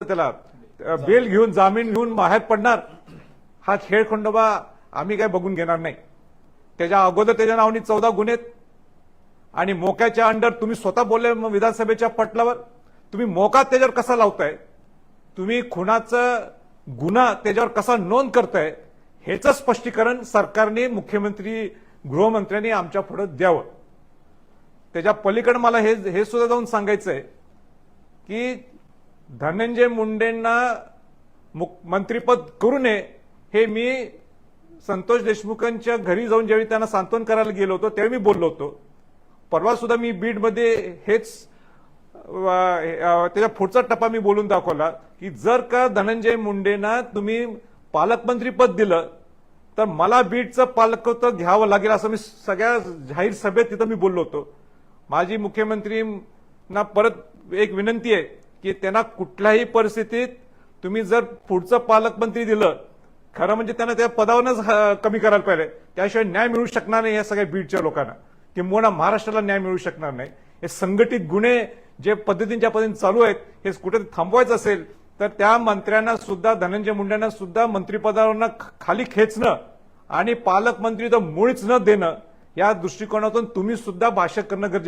त्याला बेल घेऊन जामीन घेऊन बाहेर पडणार हा खेळ खंडोबा आम्ही काय बघून घेणार नाही। त्याच्या अगोदर त्याच्या नावाने 14 गुन्हे आणि मोक्याच्या अंडर तुम्ही स्वतः बोलले विधानसभेच्या पटलावर तुम्ही मोका त्याच्यावर कसा लावताय, तुम्ही खुनाचा गुन्हा त्याच्यावर कसा नोंद करताय हेच स्पष्टीकरण सरकारने मुख्यमंत्री गृहमंत्र्यांनी आमच्या पुढे द्यावं। त्याच्या पलीकडे मला हे सुद्धा जाऊन सांगायचंय की धनंजय मुंडेंना मंत्रिपद करू नये हे मी संतोष देशमुखांच्या घरी जाऊन ज्यावेळी त्यांना सांत्वन करायला गेलो होतो त्यावेळी मी बोललो होतो। परवा सुद्धा मी बीडमध्ये हेच त्याच्या पुढचा टप्पा मी बोलून दाखवला की जर का धनंजय मुंडेंना तुम्ही पालकमंत्रीपद दिलं तर मला बीडचं पालकत्व घ्यावं लागेल असं मी सगळ्या जाहीर सभेत तिथं मी बोललो होतो। माझी मुख्यमंत्रींना परत एक विनंती आहे की त्यांना कुठल्याही परिस्थितीत तुम्ही जर पुढचं पालकमंत्री दिलं, खरं म्हणजे त्यांना त्या पदावरच कमी करायला पाहिजे, त्याशिवाय न्याय मिळू शकणार नाही या सगळ्या बीडच्या लोकांना, किंबहुना महाराष्ट्राला न्याय मिळू शकणार नाही। हे संघटित गुन्हे जे पद्धतीच्या पद्धतीने चालू आहेत हे कुठे थांबवायचं असेल तर त्या मंत्र्यांना सुद्धा धनंजय मुंडेंना सुद्धा मंत्रिपदावरनं खाली खेचणं आणि पालकमंत्री तर मुळीच न देणं या दृष्टिकोनातून तुम्ही सुद्धा भाष्य करणं गरजेचं